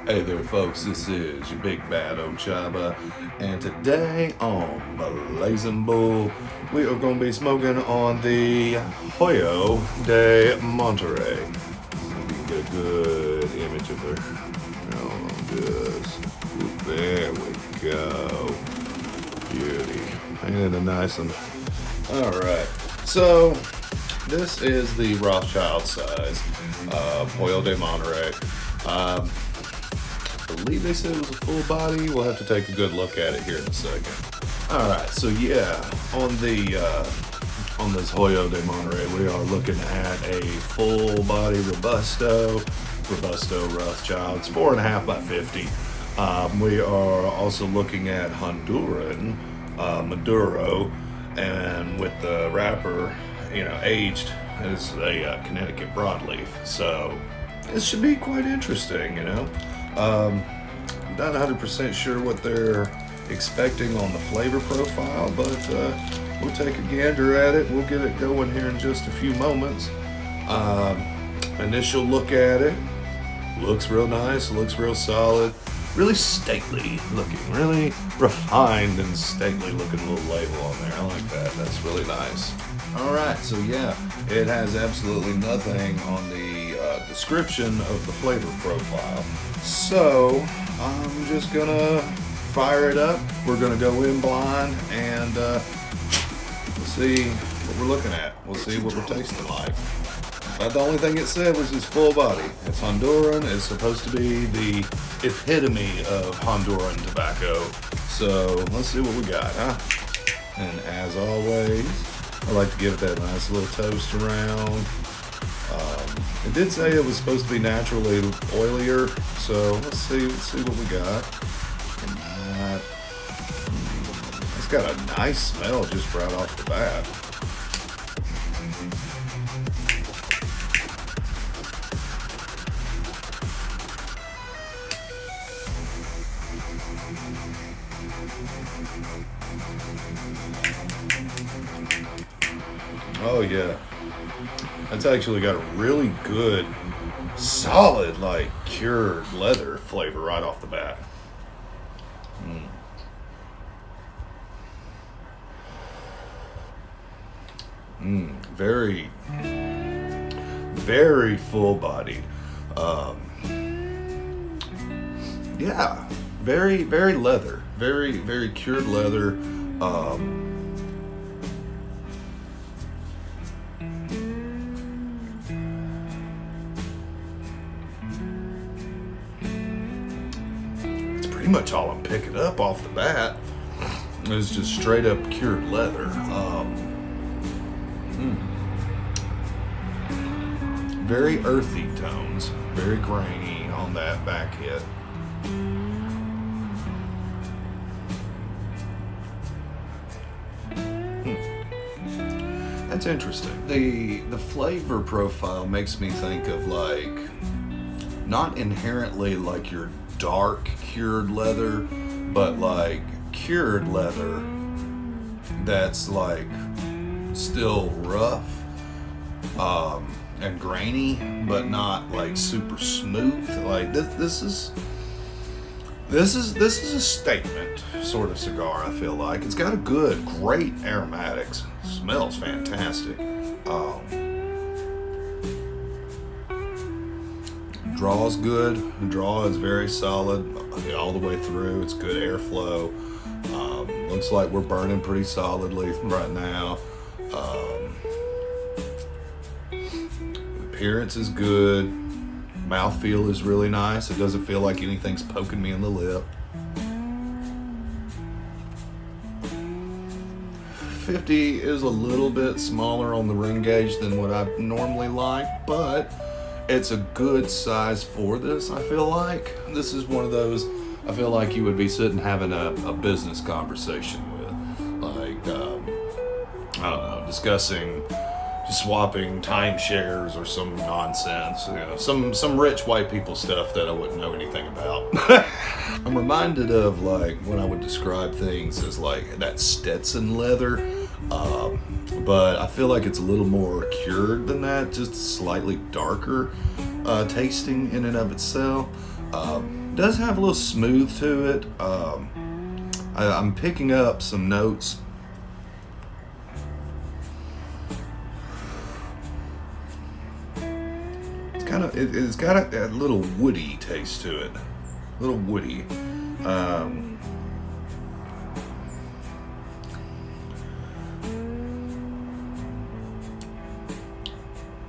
Hey there folks, this is your big bad Ochaba, and today on Blazin Bull, we are going to be smoking on the Hoyo de Monterrey. Let me get a good image of her. Oh, just, there we go. Beauty. And a nice one. Alright, so this is the Rothchild size Hoyo de Monterrey. I believe they said it was a full body. We'll have to take a good look at it here in a second. Alright, so yeah, on this Hoyo de Monterrey, we are looking at a full body Robusto Rothchild. It's 4.5 by 50. We are also looking at Honduran Maduro, and with the wrapper, aged as a Connecticut Broadleaf. So this should be quite interesting, Not 100% sure what they're expecting on the flavor profile, but we'll take a gander at it. We'll get it going here in just a few moments. Initial look at it. Looks real nice, looks real solid. Really stately looking, really refined and stately looking little label on there. I like that. That's really nice. Alright, so yeah, it has absolutely nothing on the description of the flavor profile. So I'm just gonna fire it up. We're gonna go in blind and we'll see what we're looking at. We'll see what we're tasting like. But the only thing it said was it's full body. It's Honduran. It's supposed to be the epitome of Honduran tobacco. So let's see what we got, huh? And as always, I like to give it that nice little toast around. It did say it was supposed to be naturally oilier, so let's see what we got. And it's got a nice smell just right off the bat. Oh yeah, that's actually got a really good, solid, cured leather flavor right off the bat. Very, very full bodied. Yeah, very, very leather, very, very cured leather. Pretty much all I'm picking up off the bat is just straight up cured leather. Very earthy tones, very grainy on that back hit. That's interesting. The flavor profile makes me think of not inherently like your dark cured leather, but cured leather that's still rough and grainy, but not super smooth. This is a statement sort of cigar. I feel like it's got great aromatics. Smells fantastic. Draw is good. The draw is very solid all the way through. It's good airflow. Looks like we're burning pretty solidly right now. Appearance is good. Mouthfeel is really nice. It doesn't feel like anything's poking me in the lip. 50 is a little bit smaller on the ring gauge than what I normally like, but it's a good size for this. I feel like this is one of those I feel like you would be sitting having a business conversation with, I don't know, discussing swapping timeshares or some nonsense, some rich white people stuff that I wouldn't know anything about. I'm reminded of when I would describe things as that Stetson leather, but I feel like it's a little more cured than that, just slightly darker. tasting in and of itself. Does have a little smooth to it. I'm picking up some notes. It's got a little woody taste to it. A little woody.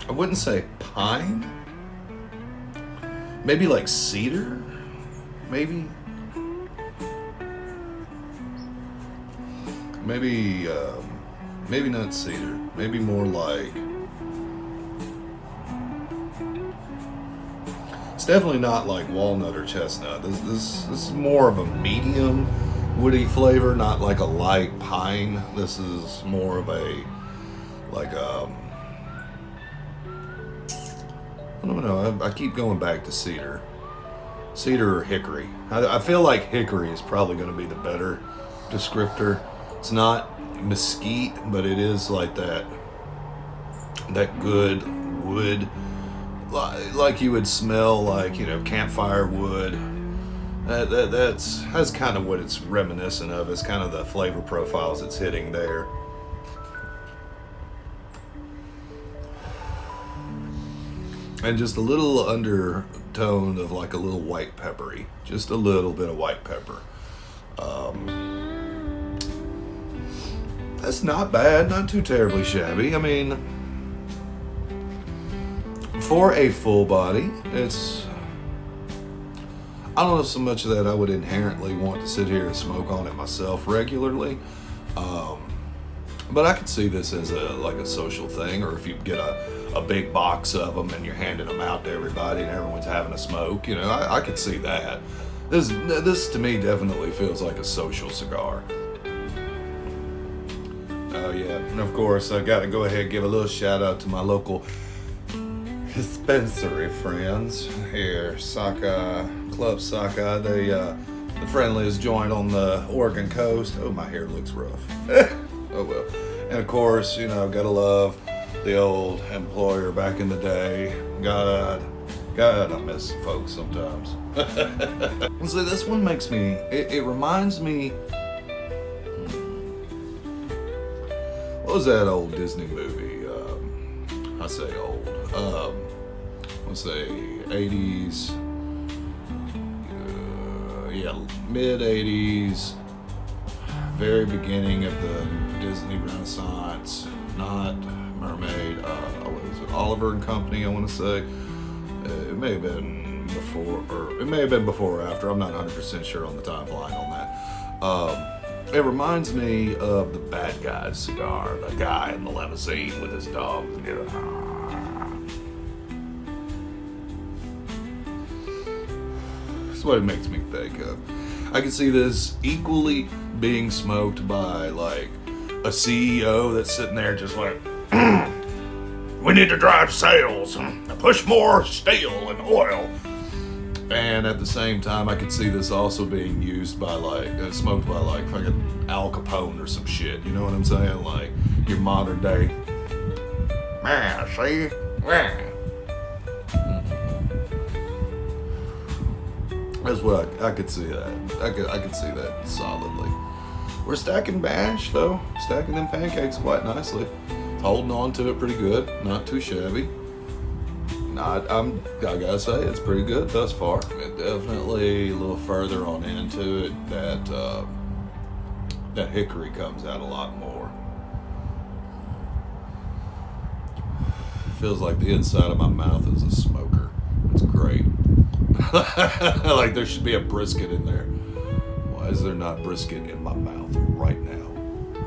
I wouldn't say pine. Maybe like cedar. Maybe not cedar. Maybe more like. It's definitely not like walnut or chestnut. This is more of a medium woody flavor, not like a light pine. This is more of a I don't know. I keep going back to cedar or hickory. I feel like hickory is probably going to be the better descriptor. It's not mesquite, but it is like that good wood, like you would smell like, campfire wood. That's kind of what it's reminiscent of. It's kind of the flavor profiles it's hitting there. And just a little undertone of like a little white peppery. Just a little bit of white pepper. That's not bad, not too terribly shabby. I mean, for a full body, it's... I don't know so much that I would inherently want to sit here and smoke on it myself regularly. But I could see this as a social thing, or if you get a big box of them and you're handing them out to everybody and everyone's having a smoke, I could see that. This to me definitely feels like a social cigar. Oh yeah, and of course I got to go ahead and give a little shout out to my local dispensary friends here, Club Saka. They the friendliest joint on the Oregon coast. Oh, my hair looks rough. Oh well. And of course, gotta love the old employer back in the day. God, I miss folks sometimes. So this one makes me, it reminds me, what was that old Disney movie? I say old. Let's say 80s. Mid 80s. Very beginning of the Disney Renaissance. Not Mermaid. What was it? Oliver and Company, I want to say. It may have been before, or it may have been before or after. I'm not 100% sure on the timeline on that. It reminds me of the Bad Guys cigar, the guy in the limousine with his dog. That's what it makes me think of. I can see this equally being smoked by like a CEO that's sitting there just like, we need to drive sales, push more steel and oil. And at the same time, I could see this also being used by smoked by like fucking Al Capone or some shit. You know what I'm saying? Like your modern day. Man, see? Man. That's what I could see that. I could see that solidly. We're stacking bash though. Stacking them pancakes quite nicely. Holding on to it pretty good. Not too shabby. I gotta say it's pretty good thus far. It definitely a little further on into it that hickory comes out a lot more. Feels like the inside of my mouth is a smoker. It's great. Like there should be a brisket in there. Why is there not brisket in my mouth right now?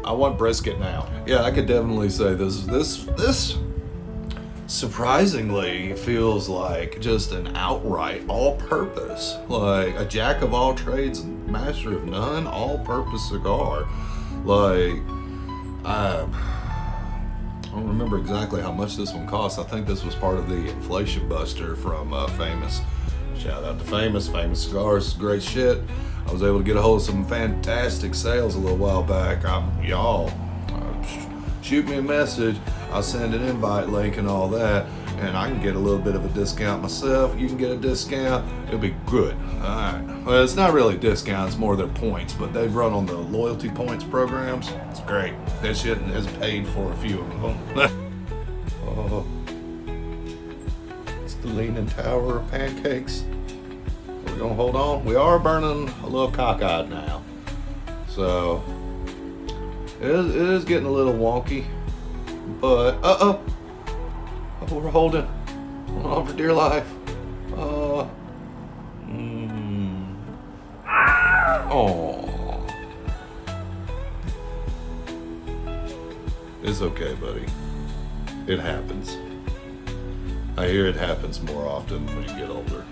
I want brisket now. Yeah, I could definitely say this surprisingly feels like just an outright all-purpose, like a jack of all trades, master of none, all-purpose cigar. Like I don't remember exactly how much this one cost. I think this was part of the inflation buster from Famous. Shout out to Famous Cigars, great shit. I was able to get a hold of some fantastic sales a little while back. Shoot me a message. I'll send an invite link and all that. and I can get a little bit of a discount myself. You can get a discount. It'll be good. All right. Well, it's not really a discount. It's more their points, but they run on the loyalty points programs. It's great. That shit has paid for a few of them. Oh, it's the Leaning Tower of pancakes. We're gonna hold on. We are burning a little cockeyed now, so it is getting a little wonky. But we're holding on for dear life. Oh, it's okay, buddy. It happens. I hear it happens more often when you get older.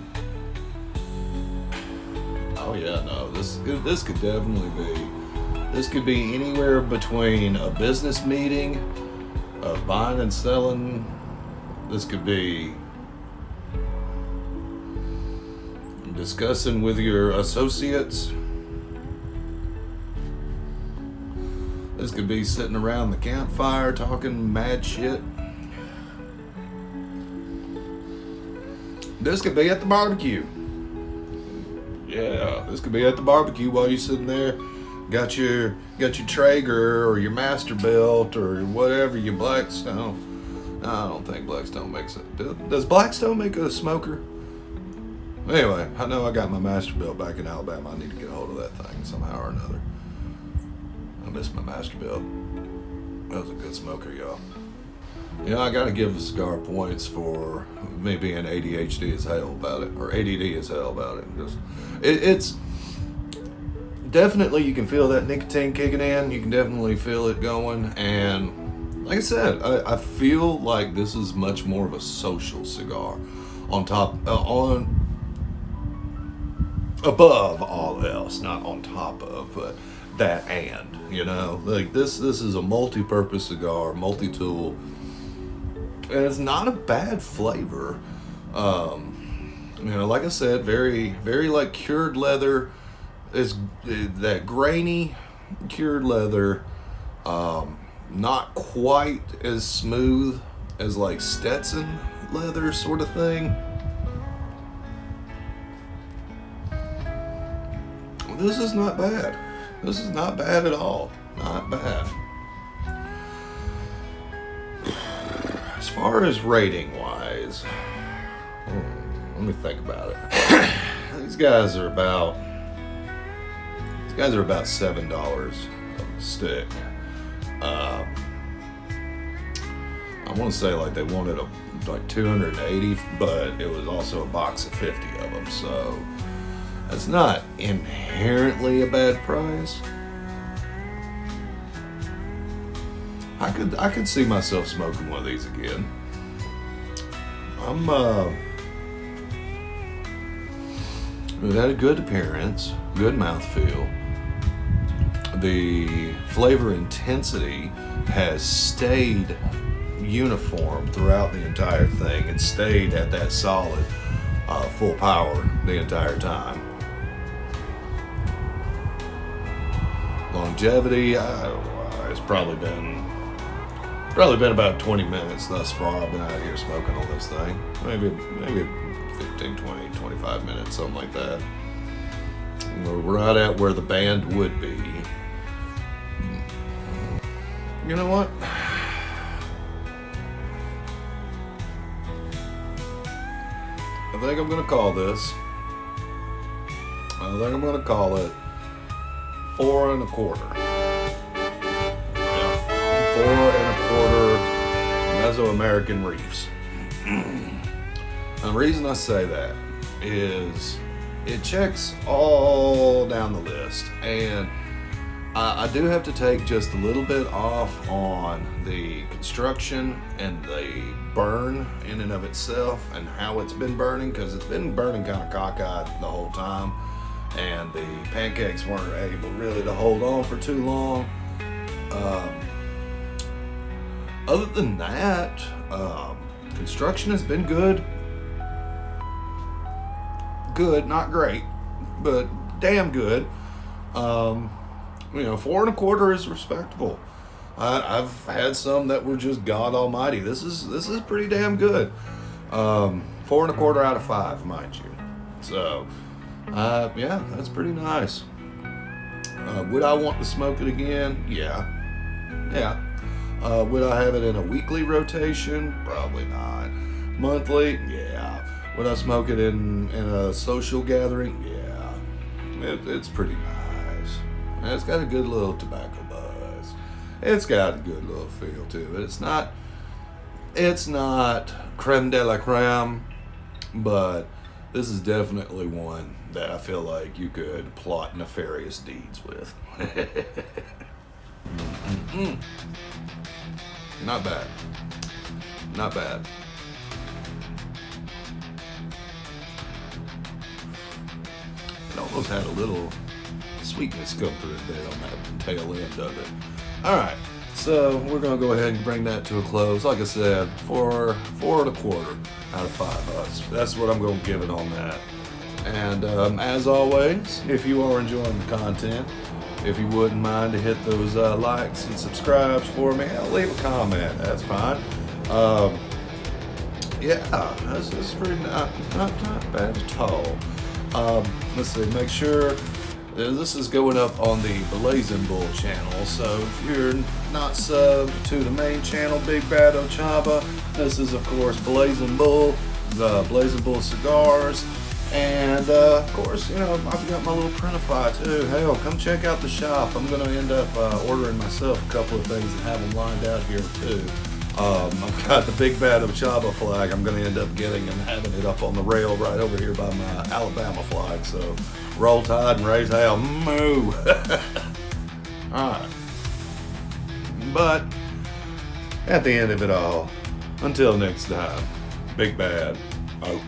Oh yeah, no, this could definitely be. This could be anywhere between a business meeting, of buying and selling. This could be discussing with your associates. This could be sitting around the campfire talking mad shit. This could be at the barbecue. Yeah, this could be at the barbecue while you're sitting there. Got your Traeger or your Masterbuilt or whatever, your Blackstone. No, I don't think Blackstone makes it. Does Blackstone make a smoker? Anyway, I know I got my Masterbuilt back in Alabama. I need to get a hold of that thing somehow or another. I miss my Masterbuilt. That was a good smoker, y'all. You know, I gotta give the Cigar points for me being ADHD as hell about it, or ADD as hell about it. It's definitely, you can feel that nicotine kicking in. You can definitely feel it going, and like I said, I feel like this is much more of a social cigar, above all else, not on top of, but that you know, like this is a multi-purpose cigar, multi-tool, and it's not a bad flavor. You know, like I said, very, very like cured leather. Is that grainy cured leather, not quite as smooth as like Stetson leather sort of thing. This is not bad. This is not bad at all. Not bad. As far as rating wise, let me think about it. These guys are about $7 a stick. I want to say like they wanted like 280, but it was also a box of 50 of them, so that's not inherently a bad price. I could see myself smoking one of these again. It had a good appearance, good mouthfeel. The flavor intensity has stayed uniform throughout the entire thing. It stayed at that solid full power the entire time. Longevity, it's probably been about 20 minutes thus far. I've been out here smoking on this thing. Maybe 15, 20, 25 minutes, something like that. We're right at where the band would be. You know what? I think I'm gonna call this. I think I'm gonna call it 4 1/4. Yeah, 4 1/4 Mesoamerican Reefs. The reason I say that is it checks all down the list, and I do have to take just a little bit off on the construction and the burn in and of itself and how it's been burning, because it's been burning kind of cockeyed the whole time, and the pancakes weren't able really to hold on for too long. Other than that, construction has been good. Good, not great, but damn good. 4 1/4 is respectable. I've had some that were just God Almighty. This is pretty damn good. 4.25 out of 5, mind you. So, yeah, that's pretty nice. Would I want to smoke it again? Yeah. Would I have it in a weekly rotation? Probably not. Monthly? Yeah. Would I smoke it in a social gathering? Yeah. It's pretty nice. And it's got a good little tobacco buzz. It's got a good little feel to it. It's not creme de la creme, but this is definitely one that I feel like you could plot nefarious deeds with. Not bad. Not bad. It almost had a little sweetness come through a bit on that tail end of it. Alright, so we're going to go ahead and bring that to a close. Like I said, 4.25 out of 5. That's what I'm going to give it on that. And as always, if you are enjoying the content, if you wouldn't mind to hit those likes and subscribes for me, I'll leave a comment. That's fine. Yeah, that's pretty not bad at all. Let's see. Make sure this is going up on the Blazin Bull channel. So if you're not subbed to the main channel, Big Bad Ochaba, this is of course Blazin Bull, the Blazin Bull cigars. And of course, you know, I've got my little Printify too. Hell, come check out the shop. I'm going to end up ordering myself a couple of things and have them lined out here too. I've got the Big Bad Ochaba flag. I'm going to end up getting and having it up on the rail right over here by my Alabama flag. So roll tide and raise hell. Moo. Alright. But at the end of it all, until next time, Big Bad out.